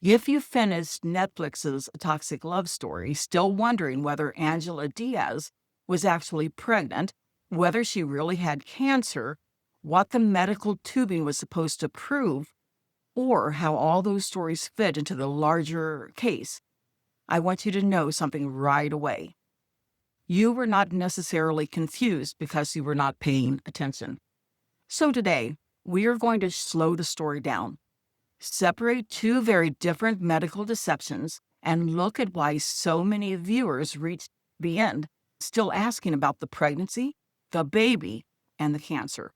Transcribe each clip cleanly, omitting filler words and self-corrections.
If you finished Netflix's Toxic Love Story, still wondering whether Angela Diaz was actually pregnant, whether she really had cancer, what the medical tubing was supposed to prove, or how all those stories fit into the larger case, I want you to know something right away. You were not necessarily confused because you were not paying attention. So today, we are going to slow the story down, separate two very different medical deceptions, and look at why so many viewers reach the end, still asking about the pregnancy, the baby, and the cancer.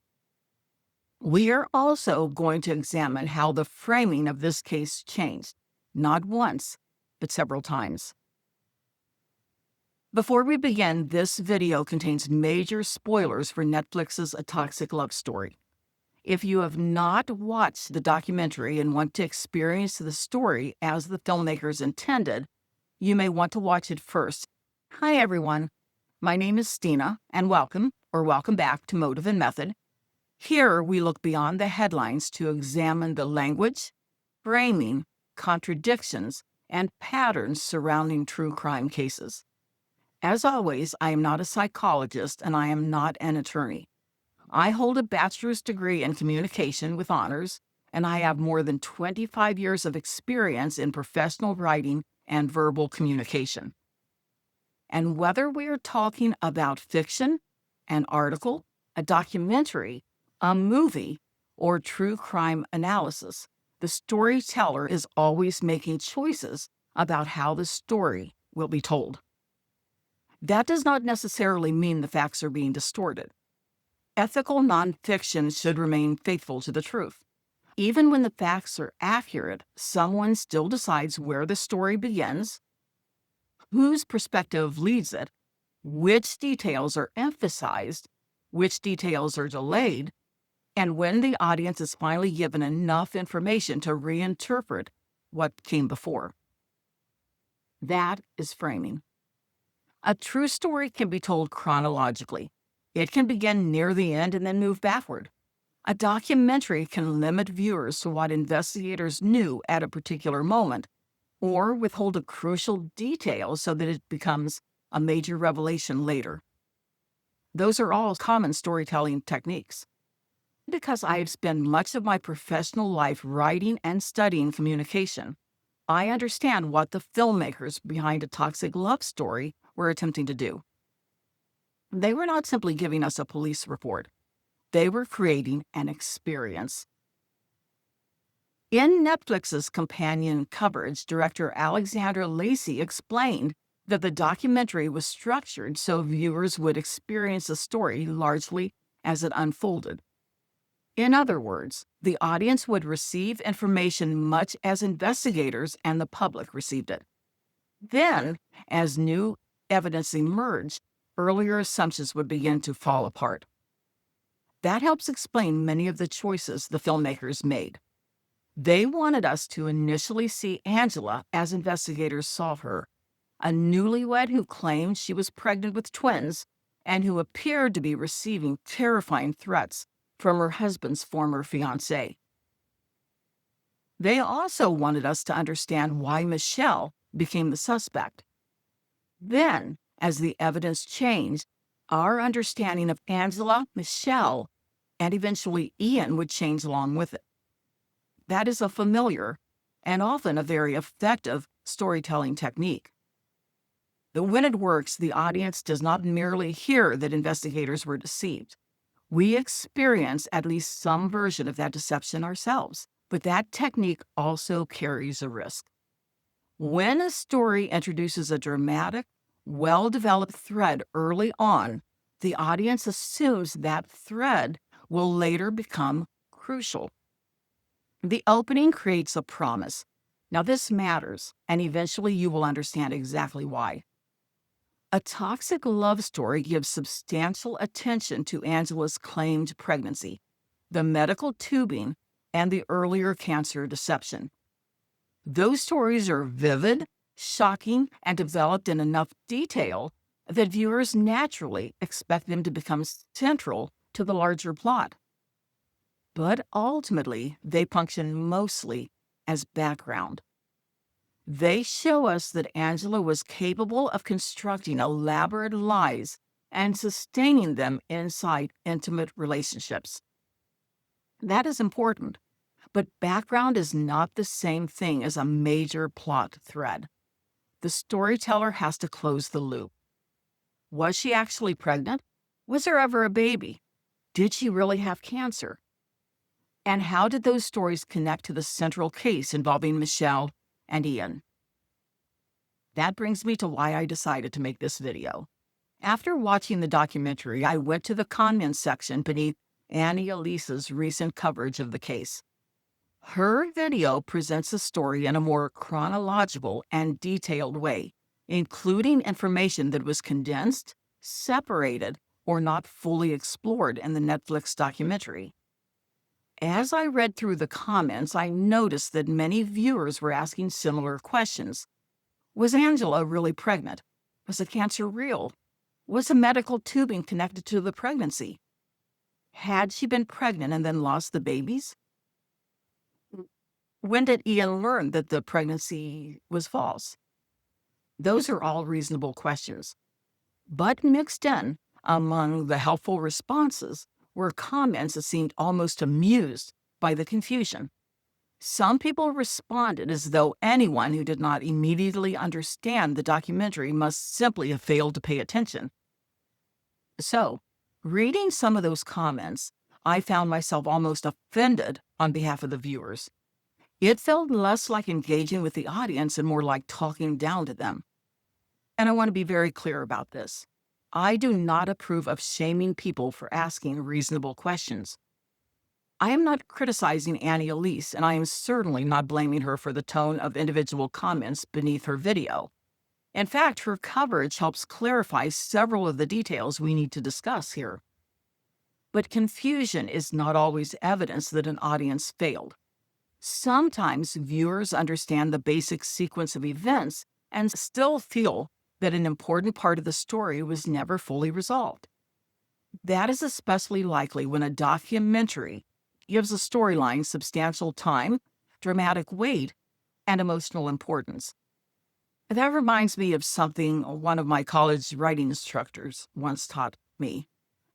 We are also going to examine how the framing of this case changed, not once, but several times. Before we begin, this video contains major spoilers for Netflix's A Toxic Love Story. If you have not watched the documentary and want to experience the story as the filmmakers intended, you may want to watch it first. Hi, everyone. My name is Stina, and welcome back to Motive and Method. Here, we look beyond the headlines to examine the language, framing, contradictions, and patterns surrounding true crime cases. As always, I am not a psychologist and I am not an attorney. I hold a bachelor's degree in communication with honors, and I have more than 25 years of experience in professional writing and verbal communication. And whether we are talking about fiction, an article, a documentary, a movie, or true crime analysis, the storyteller is always making choices about how the story will be told. That does not necessarily mean the facts are being distorted. Ethical nonfiction should remain faithful to the truth. Even when the facts are accurate, someone still decides where the story begins, whose perspective leads it, which details are emphasized, which details are delayed, and when the audience is finally given enough information to reinterpret what came before. That is framing. A true story can be told chronologically. It can begin near the end and then move backward. A documentary can limit viewers to what investigators knew at a particular moment, or withhold a crucial detail so that it becomes a major revelation later. Those are all common storytelling techniques. Because I have spent much of my professional life writing and studying communication, I understand what the filmmakers behind A Toxic Love Story were attempting to do. They were not simply giving us a police report. They were creating an experience. In Netflix's companion coverage, director Alexandra Lacey explained that the documentary was structured so viewers would experience the story largely as it unfolded. In other words, the audience would receive information much as investigators and the public received it. Then, as new evidence emerged, earlier assumptions would begin to fall apart. That helps explain many of the choices the filmmakers made. They wanted us to initially see Angela as investigators saw her, a newlywed who claimed she was pregnant with twins and who appeared to be receiving terrifying threats from her husband's former fiancé. They also wanted us to understand why Michelle became the suspect. Then, as the evidence changed, our understanding of Angela, Michelle, and eventually Ian would change along with it. That is a familiar and often a very effective storytelling technique. When it works, the audience does not merely hear that investigators were deceived. We experience at least some version of that deception ourselves, but that technique also carries a risk. When a story introduces a dramatic, well-developed thread early on, the audience assumes that thread will later become crucial. The opening creates a promise. Now, this matters, and eventually you will understand exactly why. A Toxic Love Story gives substantial attention to Angela's claimed pregnancy, the medical tubing, and the earlier cancer deception. Those stories are vivid, shocking, and developed in enough detail that viewers naturally expect them to become central to the larger plot. But ultimately, they function mostly as background. They show us that Angela was capable of constructing elaborate lies and sustaining them inside intimate relationships. That is important, but background is not the same thing as a major plot thread. The storyteller has to close the loop. Was she actually pregnant? Was there ever a baby? Did she really have cancer? And how did those stories connect to the central case involving Michelle and Ian? That brings me to why I decided to make this video. After watching the documentary, I went to the comments section beneath Elise's recent coverage of the case. Her video presents the story in a more chronological and detailed way, including information that was condensed, separated, or not fully explored in the Netflix documentary. As I read through the comments, I noticed that many viewers were asking similar questions. Was Angela really pregnant? Was the cancer real? Was the medical tubing connected to the pregnancy? Had she been pregnant and then lost the babies? When did Ian learn that the pregnancy was false? Those are all reasonable questions. But mixed in, among the helpful responses, were comments that seemed almost amused by the confusion. Some people responded as though anyone who did not immediately understand the documentary must simply have failed to pay attention. So, reading some of those comments, I found myself almost offended on behalf of the viewers. It felt less like engaging with the audience and more like talking down to them. And I want to be very clear about this. I do not approve of shaming people for asking reasonable questions. I am not criticizing Elise, and I am certainly not blaming her for the tone of individual comments beneath her video. In fact, her coverage helps clarify several of the details we need to discuss here. But confusion is not always evidence that an audience failed. Sometimes viewers understand the basic sequence of events and still feel that an important part of the story was never fully resolved. That is especially likely when a documentary gives a storyline substantial time, dramatic weight, and emotional importance. That reminds me of something one of my college writing instructors once taught me.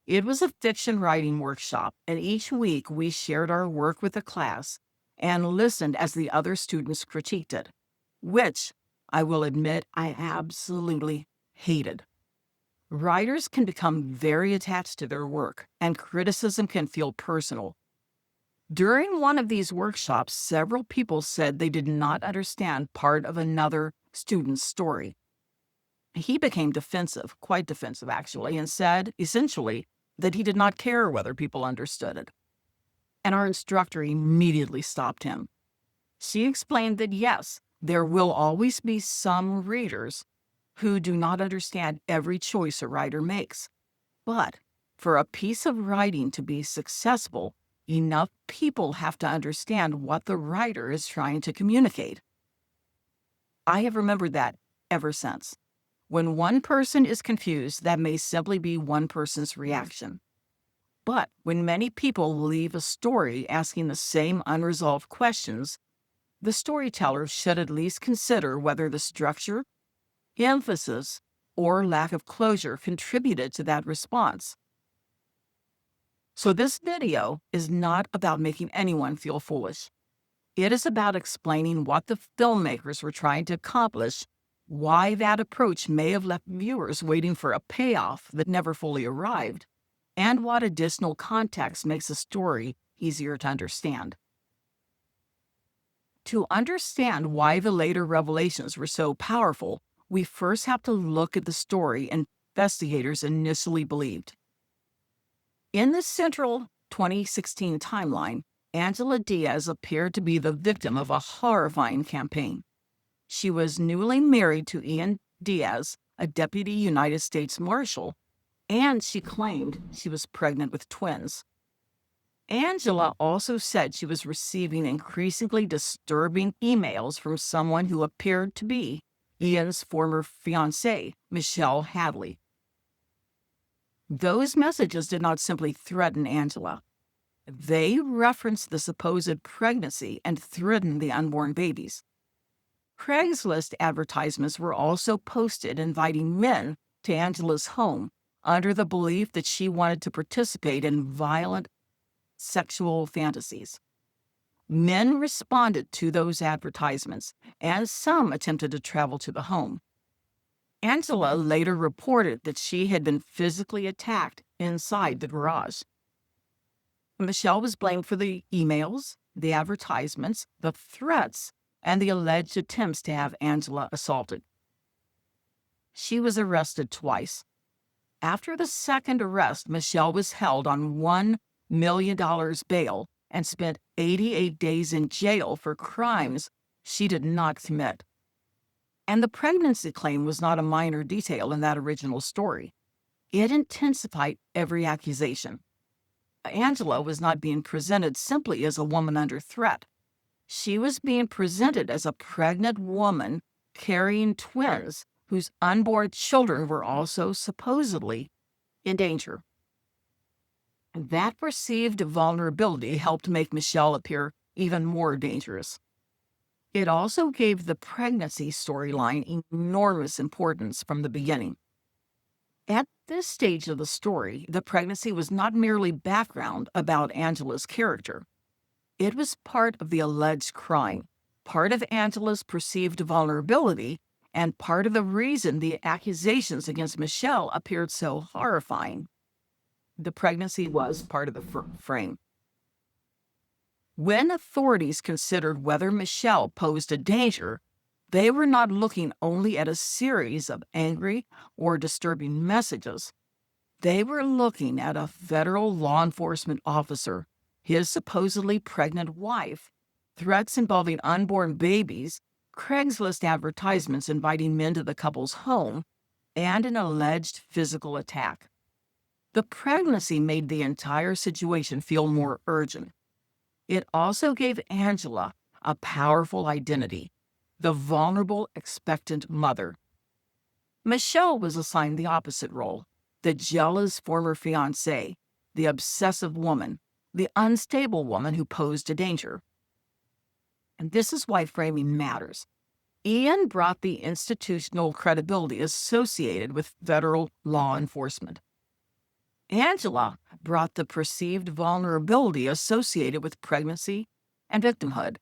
It was a fiction writing workshop, and each week we shared our work with the class and listened as the other students critiqued it, which, I will admit, I absolutely hated. Writers can become very attached to their work, and criticism can feel personal. During one of these workshops, several people said they did not understand part of another student's story. He became defensive, quite defensive actually, and said, essentially, that he did not care whether people understood it. And our instructor immediately stopped him. She explained that yes, there will always be some readers who do not understand every choice a writer makes. But for a piece of writing to be successful, enough people have to understand what the writer is trying to communicate. I have remembered that ever since. When one person is confused, that may simply be one person's reaction. But when many people leave a story asking the same unresolved questions, the storyteller should at least consider whether the structure, emphasis, or lack of closure contributed to that response. So this video is not about making anyone feel foolish. It is about explaining what the filmmakers were trying to accomplish, why that approach may have left viewers waiting for a payoff that never fully arrived, and what additional context makes a story easier to understand. To understand why the later revelations were so powerful, we first have to look at the story investigators initially believed. In the central 2016 timeline, Angela Diaz appeared to be the victim of a horrifying campaign. She was newly married to Ian Diaz, a deputy United States Marshal, and she claimed she was pregnant with twins. Angela also said she was receiving increasingly disturbing emails from someone who appeared to be Ian's former fiancée, Michelle Hadley. Those messages did not simply threaten Angela. They referenced the supposed pregnancy and threatened the unborn babies. Craigslist advertisements were also posted inviting men to Angela's home under the belief that she wanted to participate in violent sexual fantasies. Men responded to those advertisements, and some attempted to travel to the home. Angela later reported that she had been physically attacked inside the garage. Michelle was blamed for the emails, the advertisements, the threats, and the alleged attempts to have Angela assaulted. She was arrested twice. After the second arrest, Michelle was held on $1 million bail and spent 88 days in jail for crimes she did not commit. And the pregnancy claim was not a minor detail in that original story. It intensified every accusation. Angela was not being presented simply as a woman under threat. She was being presented as a pregnant woman carrying twins whose unborn children were also supposedly in danger. That perceived vulnerability helped make Michelle appear even more dangerous. It also gave the pregnancy storyline enormous importance from the beginning. At this stage of the story, the pregnancy was not merely background about Angela's character. It was part of the alleged crime, part of Angela's perceived vulnerability, and part of the reason the accusations against Michelle appeared so horrifying. The pregnancy was part of the frame. When authorities considered whether Michelle posed a danger, they were not looking only at a series of angry or disturbing messages. They were looking at a federal law enforcement officer, his supposedly pregnant wife, threats involving unborn babies, Craigslist advertisements inviting men to the couple's home, and an alleged physical attack. The pregnancy made the entire situation feel more urgent. It also gave Angela a powerful identity, the vulnerable, expectant mother. Michelle was assigned the opposite role, the jealous former fiancée, the obsessive woman, the unstable woman who posed a danger. And this is why framing matters. Ian brought the institutional credibility associated with federal law enforcement. Angela brought the perceived vulnerability associated with pregnancy and victimhood.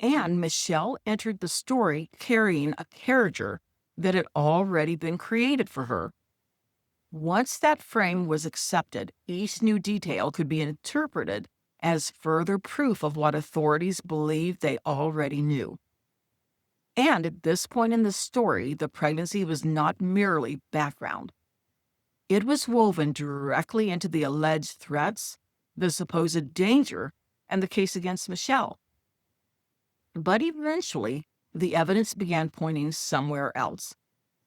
And Michelle entered the story carrying a character that had already been created for her. Once that frame was accepted, each new detail could be interpreted as further proof of what authorities believed they already knew. And at this point in the story, the pregnancy was not merely background. It was woven directly into the alleged threats, the supposed danger, and the case against Michelle. But eventually, the evidence began pointing somewhere else.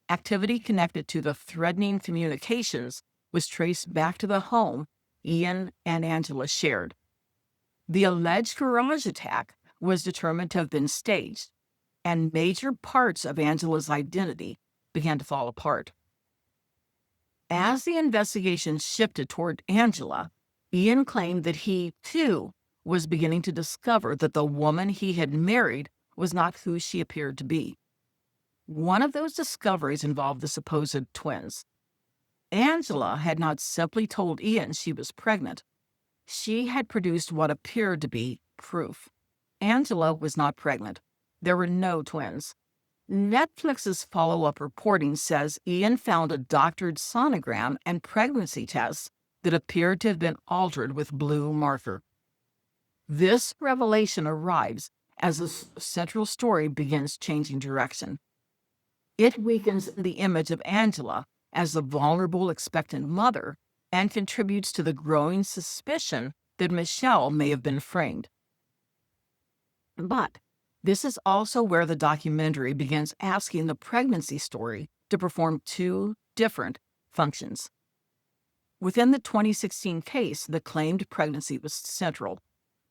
Activity connected to the threatening communications was traced back to the home Ian and Angela shared. The alleged garage attack was determined to have been staged, and major parts of Angela's identity began to fall apart. As the investigation shifted toward Angela, Ian claimed that he, too, was beginning to discover that the woman he had married was not who she appeared to be. One of those discoveries involved the supposed twins. Angela had not simply told Ian she was pregnant. She had produced what appeared to be proof. Angela was not pregnant. There were no twins. Netflix's follow-up reporting says Ian found a doctored sonogram and pregnancy tests that appeared to have been altered with blue marker. This revelation arrives as the central story begins changing direction. It weakens the image of Angela as the vulnerable, expectant mother and contributes to the growing suspicion that Michelle may have been framed. But this is also where the documentary begins asking the pregnancy story to perform two different functions. Within the 2016 case, the claimed pregnancy was central.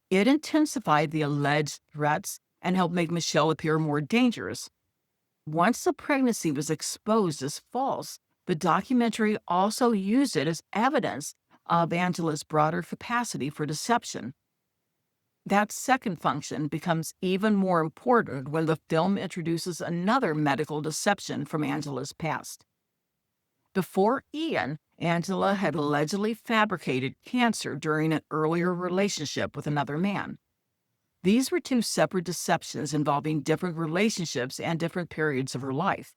It intensified the alleged threats and helped make Michelle appear more dangerous. Once the pregnancy was exposed as false, the documentary also used it as evidence of Angela's broader capacity for deception. That second function becomes even more important when the film introduces another medical deception from Angela's past. Before Ian, Angela had allegedly fabricated cancer during an earlier relationship with another man. These were two separate deceptions involving different relationships and different periods of her life.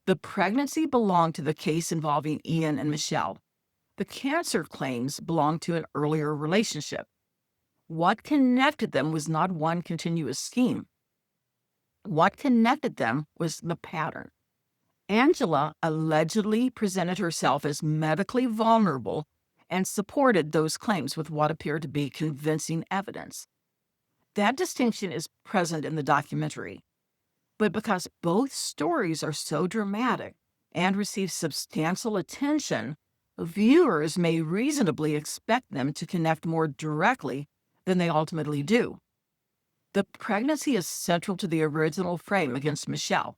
The pregnancy belonged to the case involving Ian and Michelle. The cancer claims belonged to an earlier relationship. What connected them was not one continuous scheme. What connected them was the pattern. Angela allegedly presented herself as medically vulnerable and supported those claims with what appeared to be convincing evidence. That distinction is present in the documentary. But because both stories are so dramatic and receive substantial attention, viewers may reasonably expect them to connect more directly than they ultimately do. The pregnancy is central to the original frame against Michelle.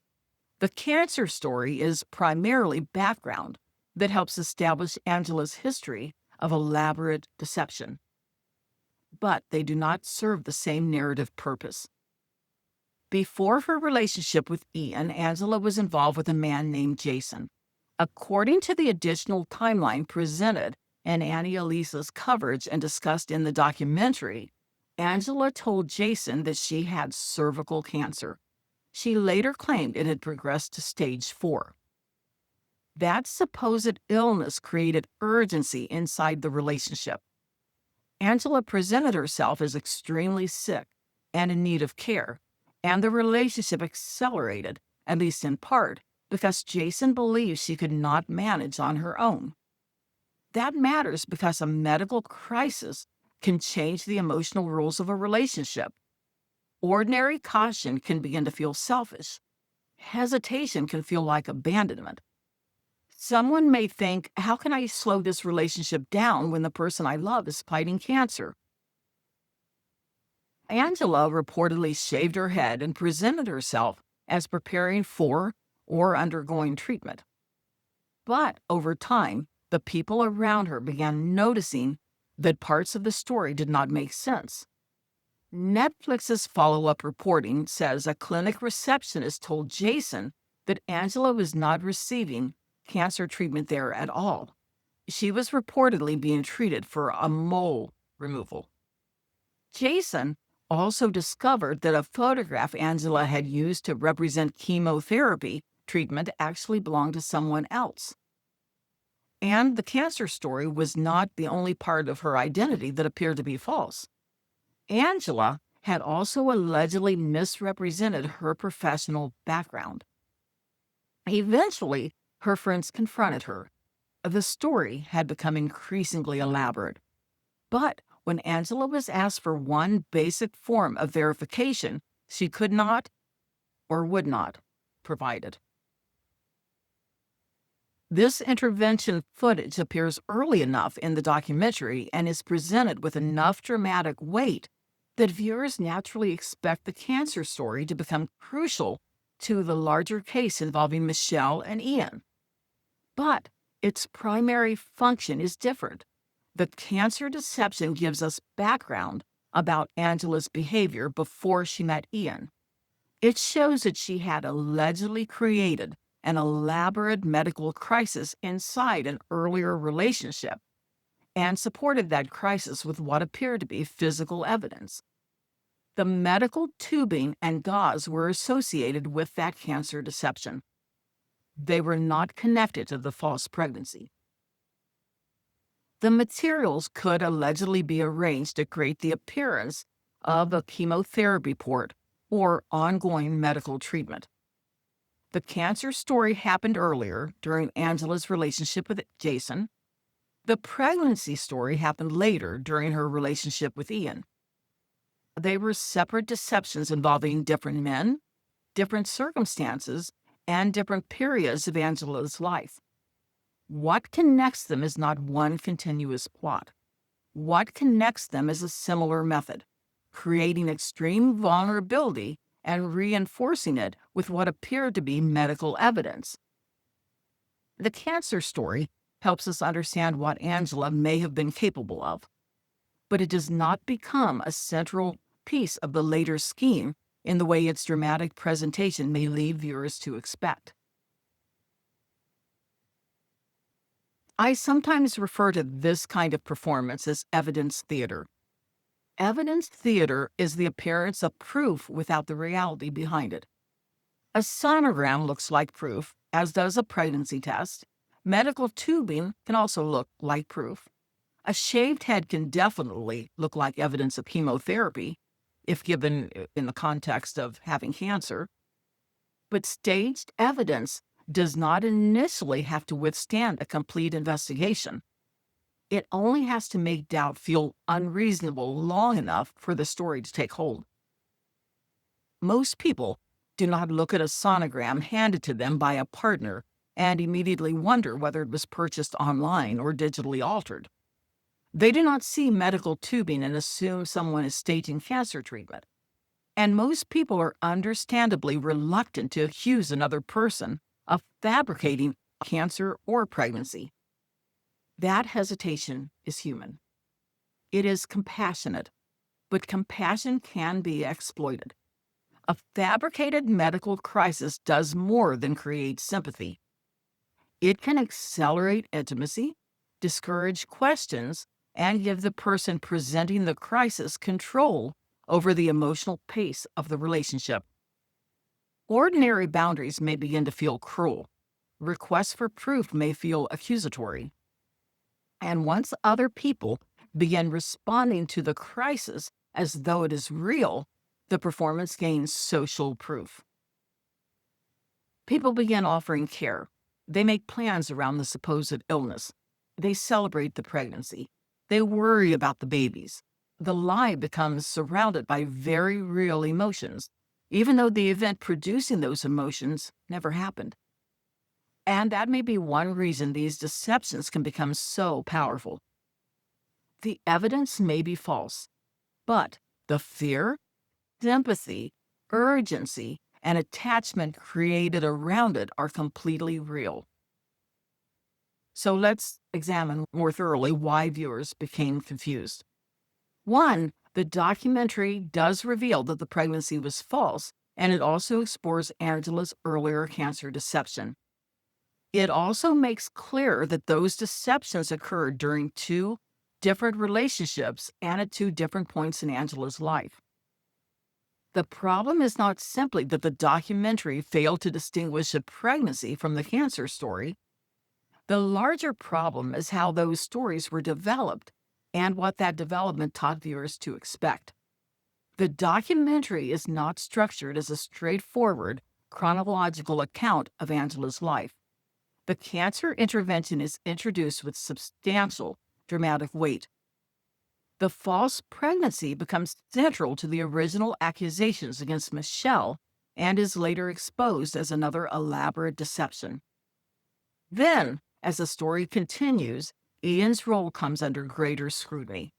The cancer story is primarily background that helps establish Angela's history of elaborate deception. But they do not serve the same narrative purpose. Before her relationship with Ian, Angela was involved with a man named Jason. According to the additional timeline presented in Elise's coverage and discussed in the documentary, Angela told Jason that she had cervical cancer. She later claimed it had progressed to stage 4. That supposed illness created urgency inside the relationship. Angela presented herself as extremely sick and in need of care, and the relationship accelerated, at least in part, because Jason believed she could not manage on her own. That matters because a medical crisis can change the emotional rules of a relationship. Ordinary caution can begin to feel selfish. Hesitation can feel like abandonment. Someone may think, how can I slow this relationship down when the person I love is fighting cancer? Angela reportedly shaved her head and presented herself as preparing for or undergoing treatment. But over time, the people around her began noticing that parts of the story did not make sense. Netflix's follow-up reporting says a clinic receptionist told Jason that Angela was not receiving cancer treatment there at all. She was reportedly being treated for a mole removal. Jason also discovered that a photograph Angela had used to represent chemotherapy treatment actually belonged to someone else. And the cancer story was not the only part of her identity that appeared to be false. Angela had also allegedly misrepresented her professional background. Eventually, her friends confronted her. The story had become increasingly elaborate. But when Angela was asked for one basic form of verification, she could not or would not provide it. This intervention footage appears early enough in the documentary and is presented with enough dramatic weight that viewers naturally expect the cancer story to become crucial to the larger case involving Michelle and Ian. But its primary function is different. The cancer deception gives us background about Angela's behavior before she met Ian. It shows that she had allegedly created an elaborate medical crisis inside an earlier relationship and supported that crisis with what appeared to be physical evidence. The medical tubing and gauze were associated with that cancer deception. They were not connected to the false pregnancy. The materials could allegedly be arranged to create the appearance of a chemotherapy port or ongoing medical treatment. The cancer story happened earlier during Angela's relationship with Jason. The pregnancy story happened later during her relationship with Ian. They were separate deceptions involving different men, different circumstances, and different periods of Angela's life. What connects them is not one continuous plot. What connects them is a similar method, creating extreme vulnerability and reinforcing it with what appeared to be medical evidence. The cancer story helps us understand what Angela may have been capable of. but it does not become a central piece of the later scheme in the way its dramatic presentation may lead viewers to expect. I sometimes refer to this kind of performance as evidence theater. Evidence theater is the appearance of proof without the reality behind it. A sonogram looks like proof, as does a pregnancy test. Medical tubing can also look like proof. A shaved head can definitely look like evidence of chemotherapy, if given in the context of having cancer. But staged evidence does not initially have to withstand a complete investigation. It only has to make doubt feel unreasonable long enough for the story to take hold. Most people do not look at a sonogram handed to them by a partner and immediately wonder whether it was purchased online or digitally altered. They do not see medical tubing and assume someone is staging cancer treatment. And most people are understandably reluctant to accuse another person of fabricating cancer or pregnancy. That hesitation is human. It is compassionate, but compassion can be exploited. A fabricated medical crisis does more than create sympathy. It can accelerate intimacy, discourage questions, and give the person presenting the crisis control over the emotional pace of the relationship. Ordinary boundaries may begin to feel cruel. Requests for proof may feel accusatory. And once other people begin responding to the crisis as though it is real, the performance gains social proof. People begin offering care. They make plans around the supposed illness. They celebrate the pregnancy. They worry about the babies. The lie becomes surrounded by very real emotions, even though the event producing those emotions never happened. And that may be one reason these deceptions can become so powerful. The evidence may be false, but the fear, sympathy, urgency, and attachment created around it are completely real. So let's examine more thoroughly why viewers became confused. 1, the documentary does reveal that the pregnancy was false, and it also explores Angela's earlier cancer deception. It also makes clear that those deceptions occurred during 2 different relationships and at 2 different points in Angela's life. The problem is not simply that the documentary failed to distinguish a pregnancy from the cancer story. The larger problem is how those stories were developed and what that development taught viewers to expect. The documentary is not structured as a straightforward, chronological account of Angela's life. The cancer intervention is introduced with substantial dramatic weight. The false pregnancy becomes central to the original accusations against Michelle and is later exposed as another elaborate deception. Then, as the story continues, Ian's role comes under greater scrutiny.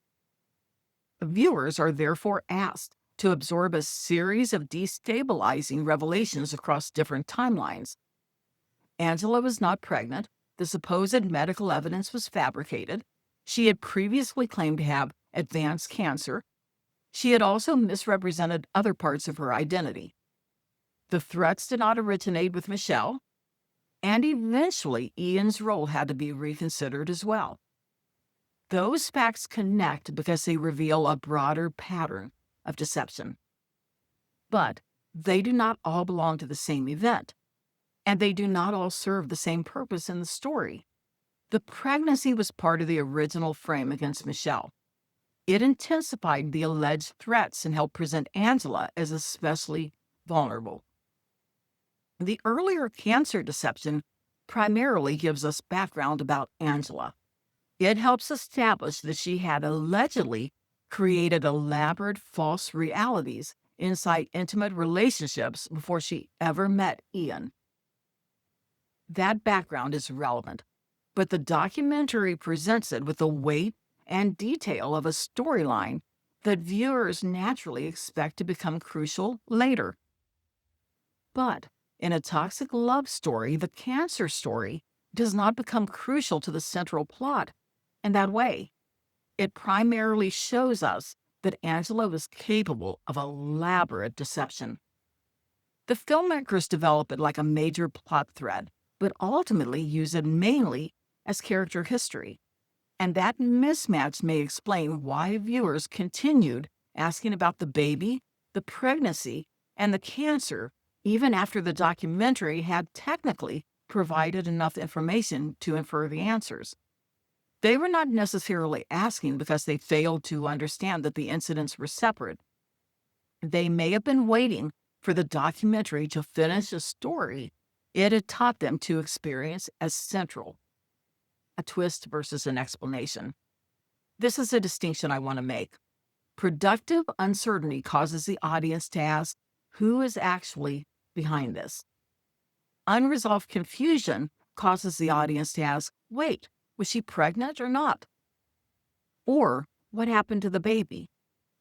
Viewers are therefore asked to absorb a series of destabilizing revelations across different timelines. Angela was not pregnant. The supposed medical evidence was fabricated. She had previously claimed to have advanced cancer. She had also misrepresented other parts of her identity. The threats did not originate with Michelle, and eventually Ian's role had to be reconsidered as well. Those facts connect because they reveal a broader pattern of deception. But they do not all belong to the same event, and they do not all serve the same purpose in the story. The pregnancy was part of the original frame against Michelle. It intensified the alleged threats and helped present Angela as especially vulnerable. The earlier cancer deception primarily gives us background about Angela. It helps establish that she had allegedly created elaborate false realities inside intimate relationships before she ever met Ian. That background is relevant, but the documentary presents it with the weight and detail of a storyline that viewers naturally expect to become crucial later. But in a toxic love story, the cancer story does not become crucial to the central plot in that way. It primarily shows us that Angela was capable of elaborate deception. The filmmakers develop it like a major plot thread, but ultimately use it mainly as character history. And that mismatch may explain why viewers continued asking about the baby, the pregnancy, and the cancer even after the documentary had technically provided enough information to infer the answers. They were not necessarily asking because they failed to understand that the incidents were separate. They may have been waiting for the documentary to finish a story it had taught them to experience as central. A twist versus an explanation. This is a distinction I want to make. Productive uncertainty causes the audience to ask, who is actually behind this? Unresolved confusion causes the audience to ask, wait, was she pregnant or not? Or, what happened to the baby?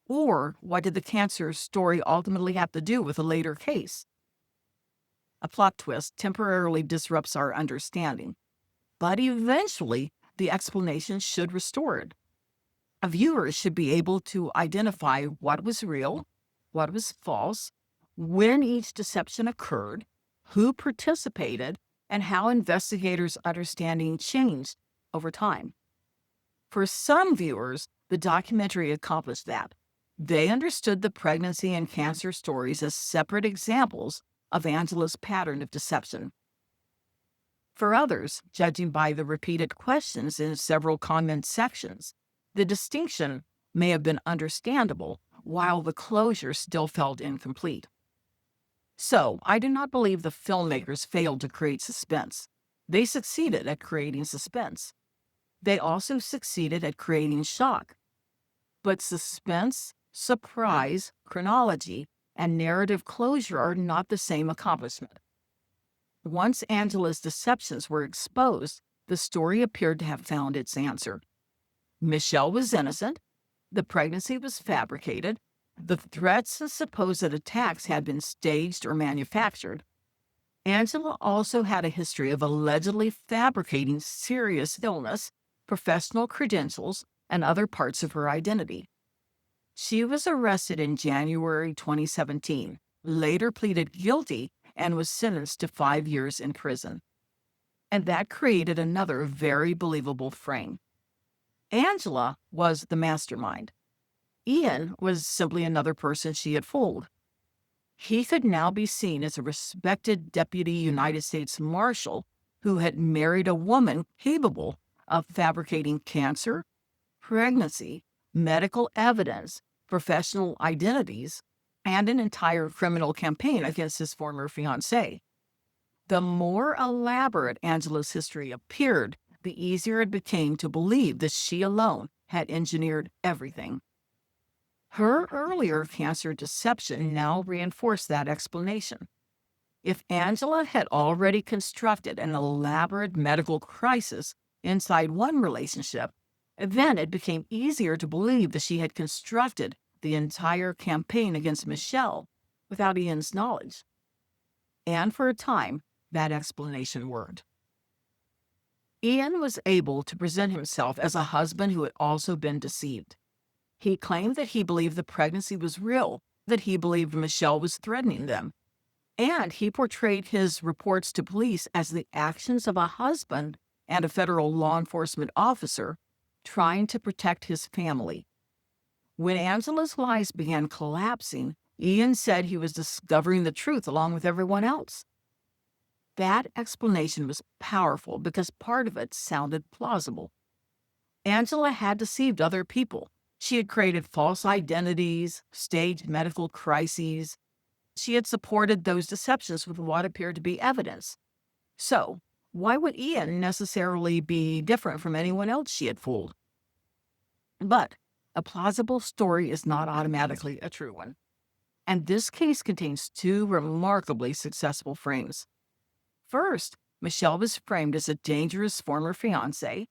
Or, what did the cancer story ultimately have to do with a later case? A plot twist temporarily disrupts our understanding, but eventually the explanation should restore it. A viewer should be able to identify what was real, what was false, when each deception occurred, who participated, and how investigators' understanding changed over time. For some viewers, the documentary accomplished that. They understood the pregnancy and cancer stories as separate examples of Angela's pattern of deception. For others, judging by the repeated questions in several comment sections, the distinction may have been understandable, while the closure still felt incomplete. So, I do not believe the filmmakers failed to create suspense. They succeeded at creating suspense. They also succeeded at creating shock. But suspense, surprise, chronology, and narrative closure are not the same accomplishment. Once Angela's deceptions were exposed, the story appeared to have found its answer. Michelle was innocent, the pregnancy was fabricated, the threats and supposed attacks had been staged or manufactured. Angela also had a history of allegedly fabricating serious illness, professional credentials, and other parts of her identity. She was arrested in January 2017, later pleaded guilty, and was sentenced to 5 years in prison. And that created another very believable frame. Angela was the mastermind. Ian was simply another person she had fooled. He could now be seen as a respected deputy United States Marshal who had married a woman capable of fabricating cancer, pregnancy, medical evidence, professional identities, and an entire criminal campaign against his former fiancée. The more elaborate Angela's history appeared, the easier it became to believe that she alone had engineered everything. Her earlier cancer deception now reinforced that explanation. If Angela had already constructed an elaborate medical crisis inside one relationship, then it became easier to believe that she had constructed the entire campaign against Michelle without Ian's knowledge. And for a time, that explanation worked. Ian was able to present himself as a husband who had also been deceived. He claimed that he believed the pregnancy was real, that he believed Michelle was threatening them, and he portrayed his reports to police as the actions of a husband and a federal law enforcement officer trying to protect his family. When Angela's lies began collapsing, Ian said he was discovering the truth along with everyone else. That explanation was powerful because part of it sounded plausible. Angela had deceived other people. She had created false identities, staged medical crises. She had supported those deceptions with what appeared to be evidence. So, why would Ian necessarily be different from anyone else she had fooled? But a plausible story is not automatically a true one. And this case contains two remarkably successful frames. First, Michelle was framed as a dangerous former fiancé.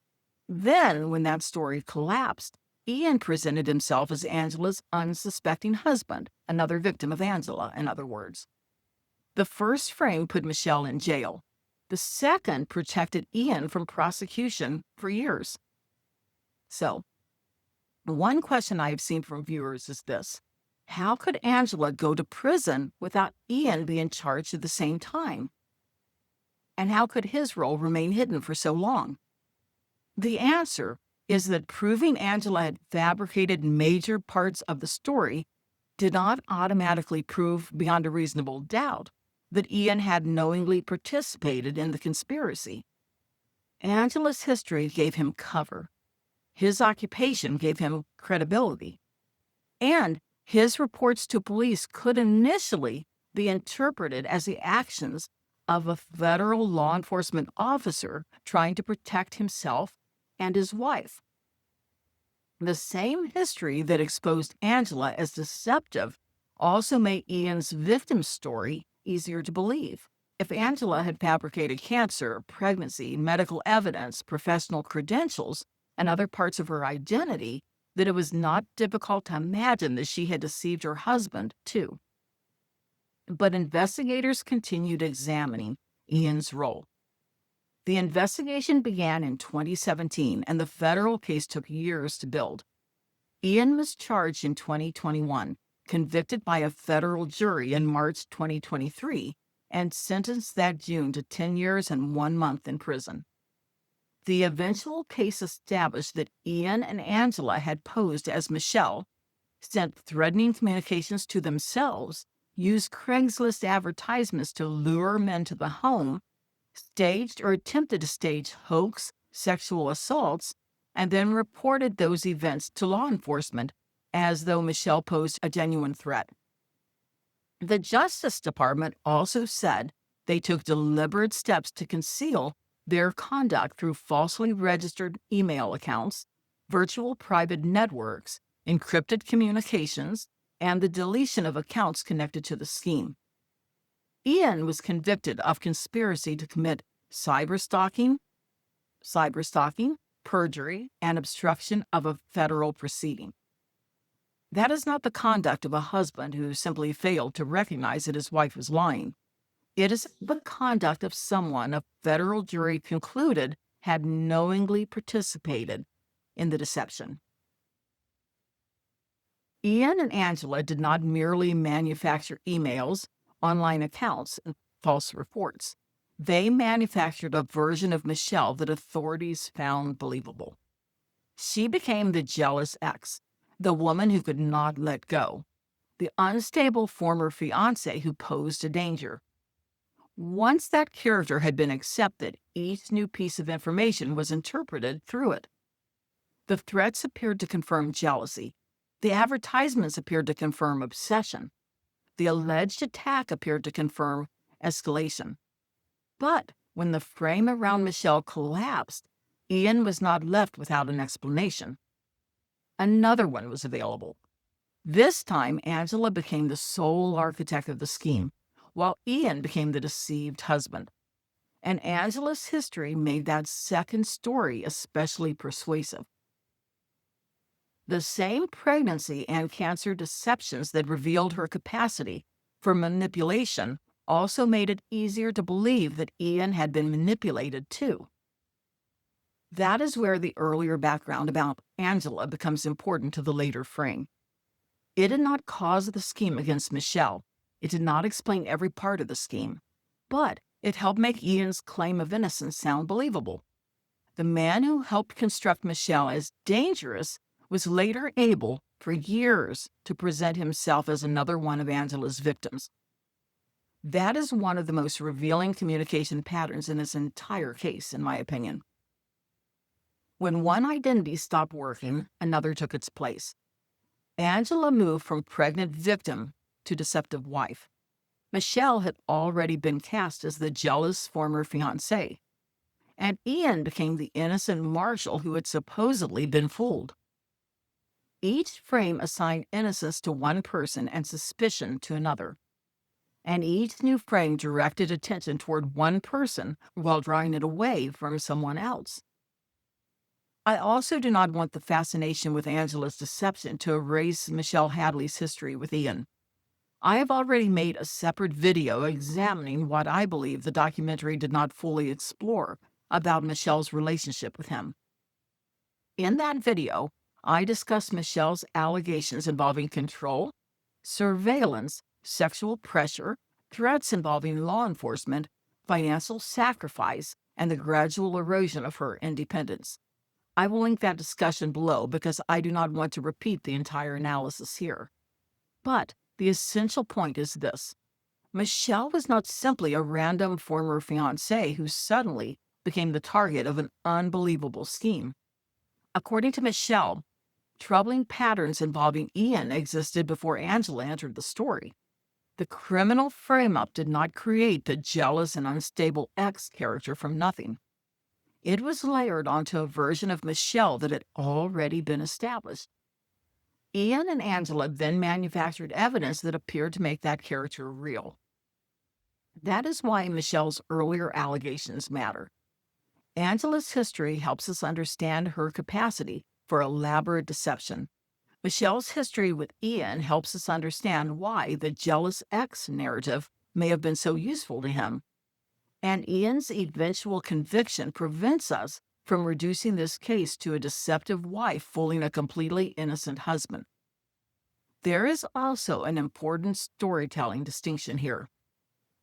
Then, when that story collapsed, Ian presented himself as Angela's unsuspecting husband, another victim of Angela, in other words. The first frame put Michelle in jail. The second protected Ian from prosecution for years. So, One question I have seen from viewers is this: how could Angela go to prison without Ian being charged at the same time? And how could his role remain hidden for so long? The answer is that proving Angela had fabricated major parts of the story did not automatically prove beyond a reasonable doubt that Ian had knowingly participated in the conspiracy. Angela's history gave him cover. His occupation gave him credibility. And his reports to police could initially be interpreted as the actions of a federal law enforcement officer trying to protect himself and his wife. The same history that exposed Angela as deceptive also made Ian's victim story easier to believe. If Angela had fabricated cancer, pregnancy, medical evidence, professional credentials, and other parts of her identity, then it was not difficult to imagine that she had deceived her husband, too. But investigators continued examining Ian's role. The investigation began in 2017, and the federal case took years to build. Ian was charged in 2021, convicted by a federal jury in March 2023, and sentenced that June to 10 years and 1 month in prison. The eventual case established that Ian and Angela had posed as Michelle, sent threatening communications to themselves, used Craigslist advertisements to lure men to the home, staged or attempted to stage hoax sexual assaults, and then reported those events to law enforcement as though Michelle posed a genuine threat. The Justice Department also said they took deliberate steps to conceal their conduct through falsely registered email accounts, virtual private networks, encrypted communications, and the deletion of accounts connected to the scheme. Ian was convicted of conspiracy to commit cyberstalking, perjury, and obstruction of a federal proceeding. That is not the conduct of a husband who simply failed to recognize that his wife was lying. It is the conduct of someone a federal jury concluded had knowingly participated in the deception. Ian and Angela did not merely manufacture emails, online accounts, and false reports. They manufactured a version of Michelle that authorities found believable. She became the jealous ex, the woman who could not let go, the unstable former fiancé who posed a danger. Once that character had been accepted, each new piece of information was interpreted through it. The threats appeared to confirm jealousy. The advertisements appeared to confirm obsession. The alleged attack appeared to confirm escalation. But when the frame around Michelle collapsed, Ian was not left without an explanation. Another one was available. This time, Angela became the sole architect of the scheme, while Ian became the deceived husband. And Angela's history made that second story especially persuasive. The same pregnancy and cancer deceptions that revealed her capacity for manipulation also made it easier to believe that Ian had been manipulated too. That is where the earlier background about Angela becomes important to the later frame. It did not cause the scheme against Michelle. It did not explain every part of the scheme, but it helped make Ian's claim of innocence sound believable. The man who helped construct Michelle as dangerous was later able, for years, to present himself as another one of Angela's victims. That is one of the most revealing communication patterns in this entire case, in my opinion. When one identity stopped working, another took its place. Angela moved from pregnant victim to deceptive wife. Michelle had already been cast as the jealous former fiancé, and Ian became the innocent marshal who had supposedly been fooled. Each frame assigned innocence to one person and suspicion to another, and each new frame directed attention toward one person while drawing it away from someone else. I also do not want the fascination with Angela's deception to erase Michelle Hadley's history with Ian. I have already made a separate video examining what I believe the documentary did not fully explore about Michelle's relationship with him. In that video, I discuss Michelle's allegations involving control, surveillance, sexual pressure, threats involving law enforcement, financial sacrifice, and the gradual erosion of her independence. I will link that discussion below because I do not want to repeat the entire analysis here. But the essential point is this: Michelle was not simply a random former fiancé who suddenly became the target of an unbelievable scheme. According to Michelle, troubling patterns involving Ian existed before Angela entered the story. The criminal frame-up did not create the jealous and unstable ex character from nothing. It was layered onto a version of Michelle that had already been established. Ian and Angela then manufactured evidence that appeared to make that character real. That is why Michelle's earlier allegations matter. Angela's history helps us understand her capacity for elaborate deception. Michelle's history with Ian helps us understand why the jealous ex narrative may have been so useful to him. And Ian's eventual conviction prevents us from reducing this case to a deceptive wife fooling a completely innocent husband. There is also an important storytelling distinction here.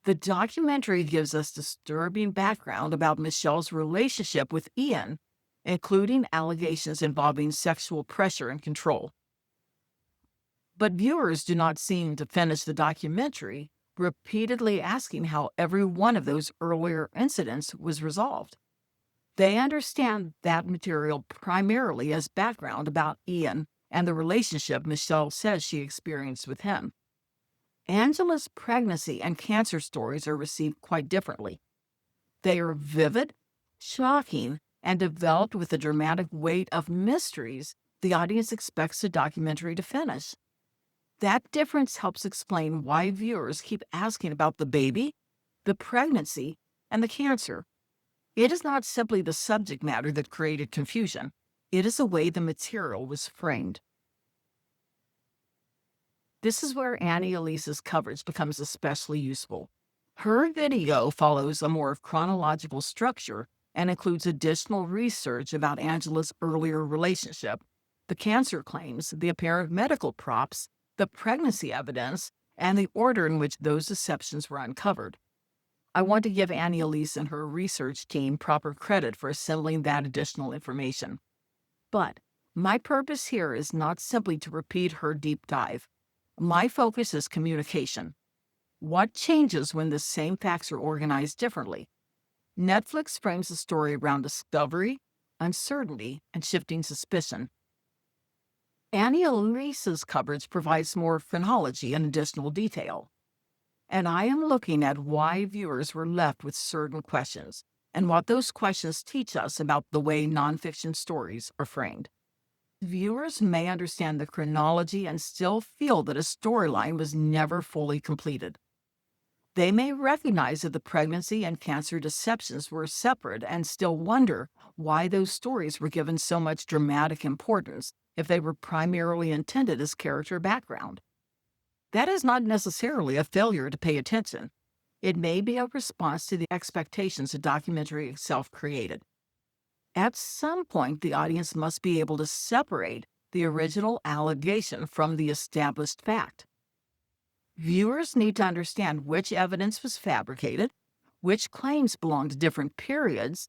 The documentary gives us disturbing background about Michelle's relationship with Ian, including allegations involving sexual pressure and control. But viewers do not seem to finish the documentary repeatedly asking how every one of those earlier incidents was resolved. They understand that material primarily as background about Ian and the relationship Michelle says she experienced with him. Angela's pregnancy and cancer stories are received quite differently. They are vivid, shocking, and developed with the dramatic weight of mysteries the audience expects the documentary to finish. That difference helps explain why viewers keep asking about the baby, the pregnancy, and the cancer. It is not simply the subject matter that created confusion. It is the way the material was framed. This is where Elise's coverage becomes especially useful. Her video follows a more chronological structure and includes additional research about Angela's earlier relationship, the cancer claims, the apparent medical props, the pregnancy evidence, and the order in which those deceptions were uncovered. I want to give Elise and her research team proper credit for assembling that additional information. But my purpose here is not simply to repeat her deep dive. My focus is communication. What changes when the same facts are organized differently? Netflix frames the story around discovery, uncertainty, and shifting suspicion. Elise's coverage provides more chronology and additional detail. And I am looking at why viewers were left with certain questions and what those questions teach us about the way nonfiction stories are framed. Viewers may understand the chronology and still feel that a storyline was never fully completed. They may recognize that the pregnancy and cancer deceptions were separate and still wonder why those stories were given so much dramatic importance if they were primarily intended as character background. That is not necessarily a failure to pay attention. It may be a response to the expectations the documentary itself created. At some point, the audience must be able to separate the original allegation from the established fact. Viewers need to understand which evidence was fabricated, which claims belong to different periods,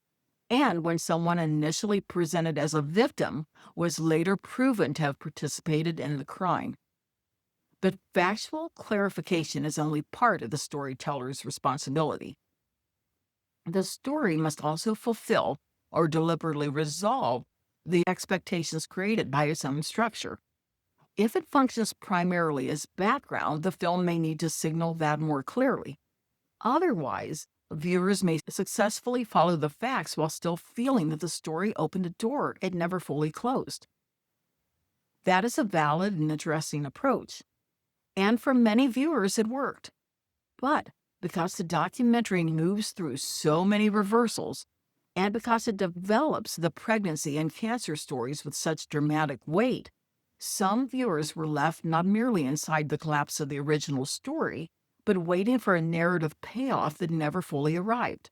and when someone initially presented as a victim was later proven to have participated in the crime. But factual clarification is only part of the storyteller's responsibility. The story must also fulfill or deliberately resolve the expectations created by its own structure. If it functions primarily as background, the film may need to signal that more clearly. Otherwise, viewers may successfully follow the facts while still feeling that the story opened a door it never fully closed. That is a valid and interesting approach. And for many viewers, it worked. But because the documentary moves through so many reversals, and because it develops the pregnancy and cancer stories with such dramatic weight, some viewers were left not merely inside the collapse of the original story, but waiting for a narrative payoff that never fully arrived.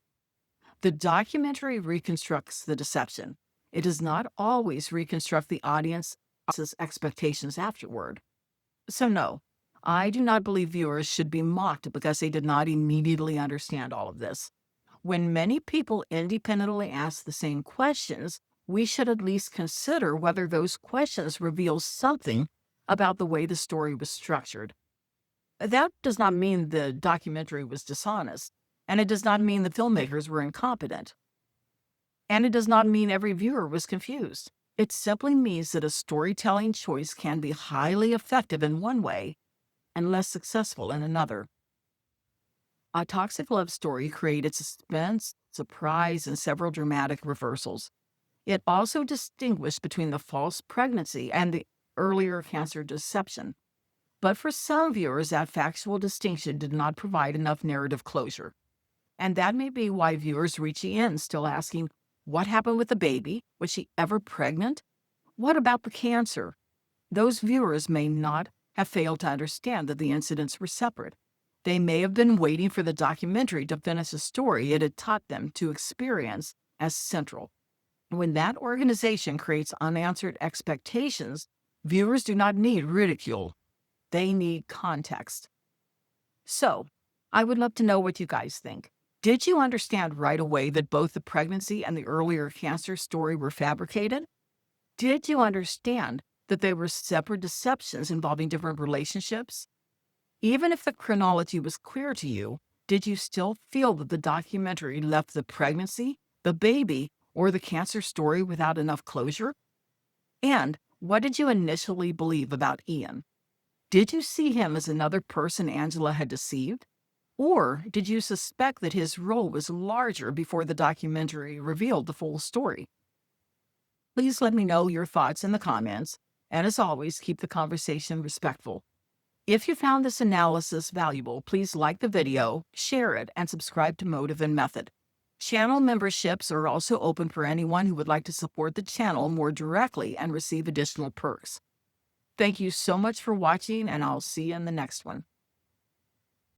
The documentary reconstructs the deception. It does not always reconstruct the audience expectations afterward. So no, I do not believe viewers should be mocked because they did not immediately understand all of this. When many people independently ask the same questions, we should at least consider whether those questions reveal something about the way the story was structured. That does not mean the documentary was dishonest, and it does not mean the filmmakers were incompetent, and it does not mean every viewer was confused. It simply means that a storytelling choice can be highly effective in one way and less successful in another. A toxic love story created suspense, surprise, and several dramatic reversals. It also distinguished between the false pregnancy and the earlier cancer deception. But for some viewers, that factual distinction did not provide enough narrative closure. And that may be why viewers reach the end still asking, what happened with the baby? Was she ever pregnant? What about the cancer? Those viewers may not have failed to understand that the incidents were separate. They may have been waiting for the documentary to finish a story it had taught them to experience as central. When that organization creates unanswered expectations, viewers do not need ridicule. They need context. So, I would love to know what you guys think. Did you understand right away that both the pregnancy and the earlier cancer story were fabricated? Did you understand that they were separate deceptions involving different relationships? Even if the chronology was clear to you, did you still feel that the documentary left the pregnancy, the baby, or the cancer story without enough closure? And what did you initially believe about Ian? Did you see him as another person Angela had deceived? Or did you suspect that his role was larger before the documentary revealed the full story? Please let me know your thoughts in the comments, and as always, keep the conversation respectful. If you found this analysis valuable, please like the video, share it, and subscribe to Motive and Method. Channel memberships are also open for anyone who would like to support the channel more directly and receive additional perks. Thank you so much for watching, and I'll see you in the next one.